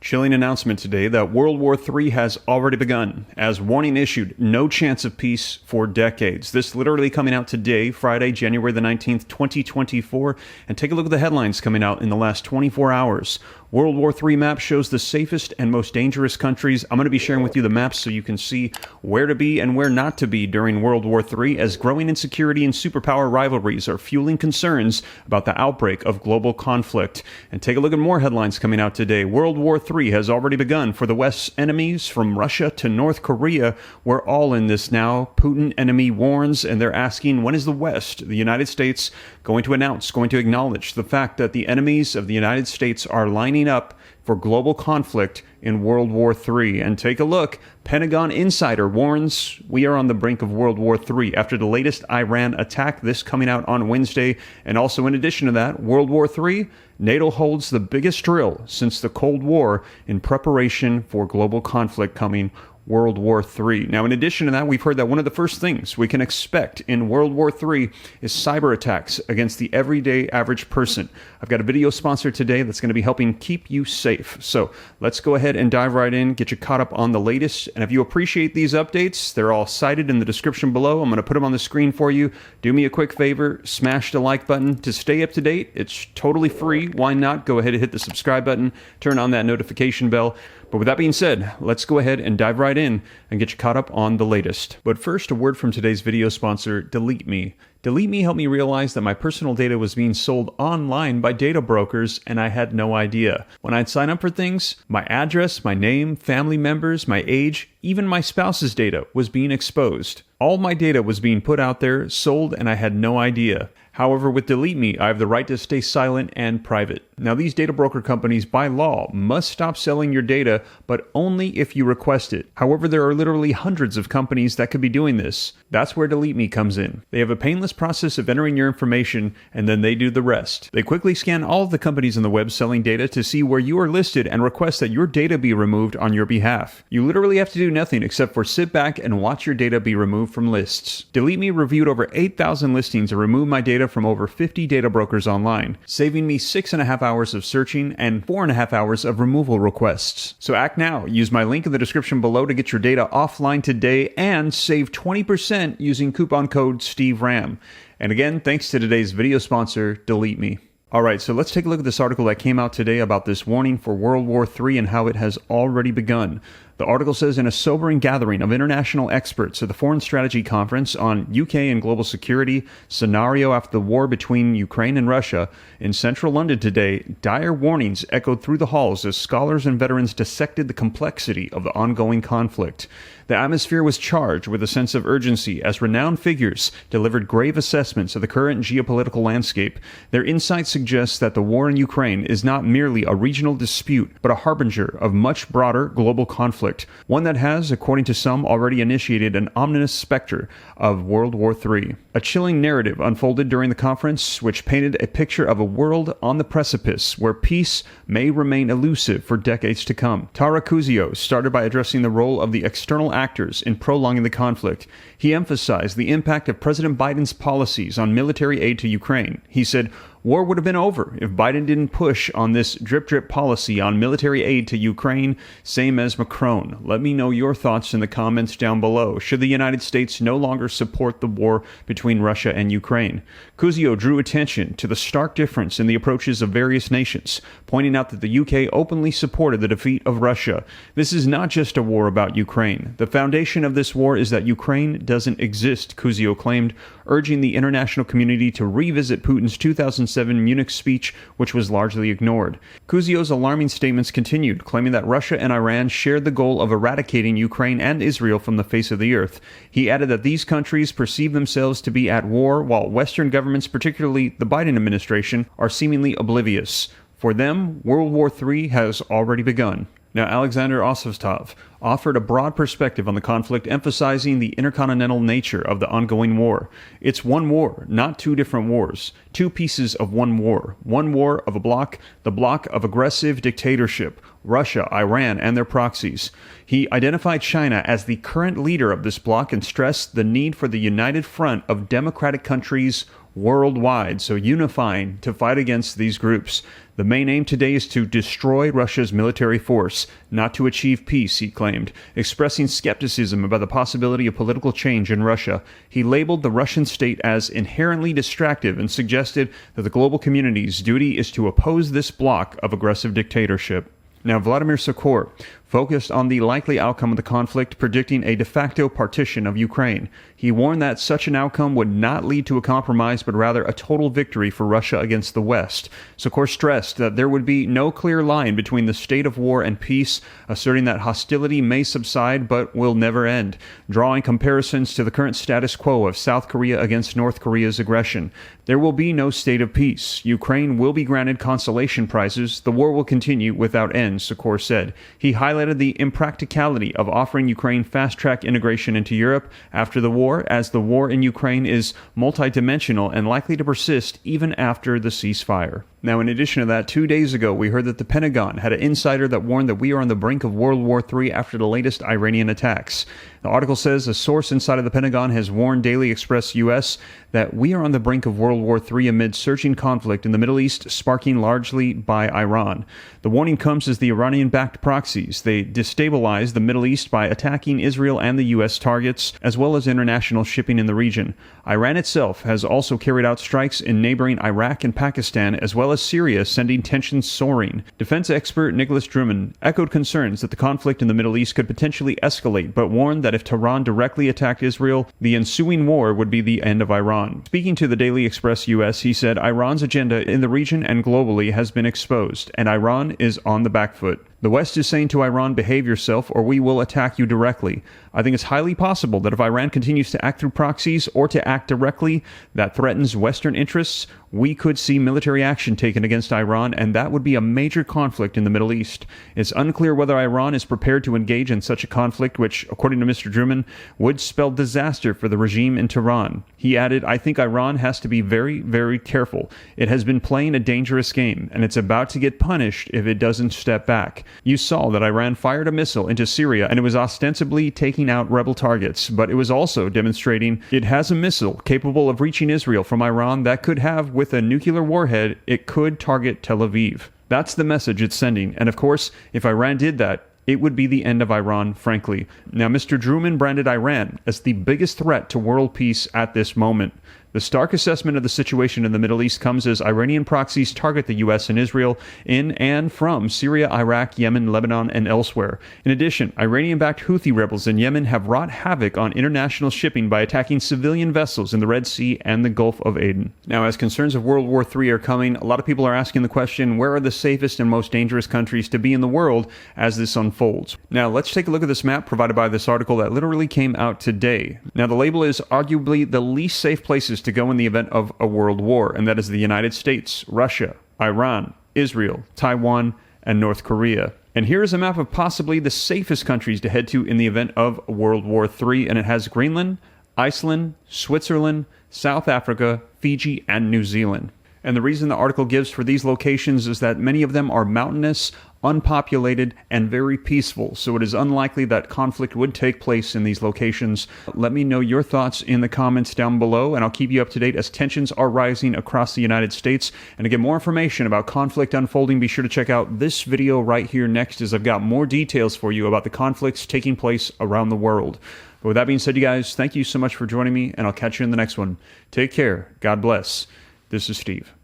Chilling announcement today that World War III has already begun. As warning issued, no chance of peace for decades. This literally coming out today, Friday, January the 19th, 2024. And take a look at the headlines coming out in the last 24 hours. World War III map shows the safest and most dangerous countries. I'm going to be sharing with you the maps so you can see where to be and where not to be during World War III, as growing insecurity and superpower rivalries are fueling concerns about the outbreak of global conflict. And take a look at more headlines coming out today. World War III has already begun for the West's enemies, from Russia to North Korea. We're all in this now. Putin enemy warns, and they're asking, when is the West, the United States, going to acknowledge the fact that the enemies of the United States are lining up for global conflict in World War III. And take a look. Pentagon insider warns we are on the brink of World War III after the latest Iran attack, this coming out on Wednesday. And also, in addition to that, World War III, NATO holds the biggest drill since the Cold War in preparation for global conflict coming World War III. Now, in addition to that, we've heard that one of the first things we can expect in World War III is cyber attacks against the everyday average person. I've got a video sponsor today that's going to be helping keep you safe. So let's go ahead and dive right in, get you caught up on the latest. And if you appreciate these updates, they're all cited in the description below. I'm going to put them on the screen for you. Do me a quick favor, smash the like button to stay up to date. It's totally free. Why not? Go ahead and hit the subscribe button, turn on that notification bell. But with that being said, let's go ahead and dive right in and get you caught up on the latest. But first, a word from today's video sponsor, Delete Me. Delete Me helped me realize that my personal data was being sold online by data brokers, and I had no idea. When I'd sign up for things, my address, my name, family members, my age, even my spouse's data was being exposed. All my data was being put out there, sold, and I had no idea. However, with Delete Me, I have the right to stay silent and private. Now, these data broker companies, by law, must stop selling your data, but only if you request it. However, there are literally hundreds of companies that could be doing this. That's where Delete Me comes in. They have a painless process of entering your information, and then they do the rest. They quickly scan all of the companies on the web selling data to see where you are listed and request that your data be removed on your behalf. You literally have to do nothing except for sit back and watch your data be removed from lists. Delete Me reviewed over 8,000 listings and removed my data from over 50 data brokers online, saving me 6.5 hours of searching and 4.5 hours of removal requests. So act now. Use my link in the description below to get your data offline today and save 20% using coupon code SteveRam. And again, thanks to today's video sponsor, Delete Me. Alright, so let's take a look at this article that came out today about this warning for World War III and how it has already begun. The article says, in a sobering gathering of international experts at the Foreign Strategy Conference on UK and Global Security, Scenario After the War Between Ukraine and Russia, in central London today, dire warnings echoed through the halls as scholars and veterans dissected the complexity of the ongoing conflict. The atmosphere was charged with a sense of urgency as renowned figures delivered grave assessments of the current geopolitical landscape. Their insight suggests that the war in Ukraine is not merely a regional dispute, but a harbinger of much broader global conflict, one that has, according to some, already initiated an ominous specter of World War III. A chilling narrative unfolded during the conference, which painted a picture of a world on the precipice where peace may remain elusive for decades to come. Tara Kuzio started by addressing the role of the external actors in prolonging the conflict. He emphasized the impact of President Biden's policies on military aid to Ukraine. He said, "War would have been over if Biden didn't push on this drip-drip policy on military aid to Ukraine, same as Macron." Let me know your thoughts in the comments down below. Should the United States no longer support the war between Russia and Ukraine? Kuzio drew attention to the stark difference in the approaches of various nations, pointing out that the UK openly supported the defeat of Russia. This is not just a war about Ukraine. The foundation of this war is that Ukraine doesn't exist, Kuzio claimed, urging the international community to revisit Putin's 2007 Munich speech, which was largely ignored. Kuzio's alarming statements continued, claiming that Russia and Iran shared the goal of eradicating Ukraine and Israel from the face of the earth. He added that these countries perceive themselves to be at war, while Western governments, particularly the Biden administration, are seemingly oblivious. For them, World War III has already begun. Now, Alexander Osipov offered a broad perspective on the conflict, emphasizing the intercontinental nature of the ongoing war. It's one war, not two different wars. Two pieces of one war. One war of a bloc, the bloc of aggressive dictatorship, Russia, Iran, and their proxies. He identified China as the current leader of this bloc and stressed the need for the united front of democratic countries worldwide, so unifying to fight against these groups. The main aim today is to destroy Russia's military force, not to achieve peace, he claimed, expressing skepticism about the possibility of political change in Russia. He labeled the Russian state as inherently distractive and suggested that the global community's duty is to oppose this bloc of aggressive dictatorship. Now, Vladimir Sokor focused on the likely outcome of the conflict, predicting a de facto partition of Ukraine. He warned that such an outcome would not lead to a compromise, but rather a total victory for Russia against the West. Sokor stressed that there would be no clear line between the state of war and peace, asserting that hostility may subside but will never end, drawing comparisons to the current status quo of South Korea against North Korea's aggression. There will be no state of peace. Ukraine will be granted consolation prizes. The war will continue without end, Sokor said. He highlighted the impracticality of offering Ukraine fast-track integration into Europe after the war, as the war in Ukraine is multidimensional and likely to persist even after the ceasefire. Now, in addition to that, 2 days ago, we heard that the Pentagon had an insider that warned that we are on the brink of World War III after the latest Iranian attacks. The article says a source inside of the Pentagon has warned Daily Express US that we are on the brink of World War III amid surging conflict in the Middle East, sparking largely by Iran. The warning comes as the Iranian-backed proxies. They destabilize the Middle East by attacking Israel and the U.S. targets, as well as international shipping in the region. Iran itself has also carried out strikes in neighboring Iraq and Pakistan, as well as Syria, sending tensions soaring. Defense expert Nicholas Drummond echoed concerns that the conflict in the Middle East could potentially escalate, but warned that if Tehran directly attacked Israel, the ensuing war would be the end of Iran. Speaking to the Daily Express US, he said Iran's agenda in the region and globally has been exposed, and Iran is on the back foot. The West is saying to Iran, behave yourself or we will attack you directly. I think it's highly possible that if Iran continues to act through proxies or to act directly that threatens Western interests, we could see military action taken against Iran, and that would be a major conflict in the Middle East. It's unclear whether Iran is prepared to engage in such a conflict, which, according to Mr. Drummond, would spell disaster for the regime in Tehran. He added, I think Iran has to be very, very careful. It has been playing a dangerous game, and it's about to get punished if it doesn't step back. You saw that Iran fired a missile into Syria, and it was ostensibly taking out rebel targets, but it was also demonstrating it has a missile capable of reaching Israel from Iran that could have, with a nuclear warhead, it could target Tel Aviv. That's the message it's sending, and of course, if Iran did that, it would be the end of Iran, frankly. Now, Mr. Drummond branded Iran as the biggest threat to world peace at this moment. The stark assessment of the situation in the Middle East comes as Iranian proxies target the U.S. and Israel in and from Syria, Iraq, Yemen, Lebanon, and elsewhere. In addition, Iranian-backed Houthi rebels in Yemen have wrought havoc on international shipping by attacking civilian vessels in the Red Sea and the Gulf of Aden. Now, as concerns of World War III are coming, a lot of people are asking the question, where are the safest and most dangerous countries to be in the world as this unfolds? Now, let's take a look at this map provided by this article that literally came out today. Now, the label is arguably the least safe places to go in the event of a world war, and that is the United States, Russia, Iran, Israel, Taiwan, and North Korea. And here is a map of possibly the safest countries to head to in the event of World War III, and it has Greenland, Iceland, Switzerland, South Africa, Fiji, and New Zealand. And the reason the article gives for these locations is that many of them are mountainous, unpopulated, and very peaceful, so it is unlikely that conflict would take place in these locations. Let me know your thoughts in the comments down below, and I'll keep you up to date as tensions are rising across the United States. And to get more information about conflict unfolding, be sure to check out this video right here next, as I've got more details for you about the conflicts taking place around the world. But with that being said, you guys, thank you so much for joining me, and I'll catch you in the next one. Take care. God bless. This is Steve.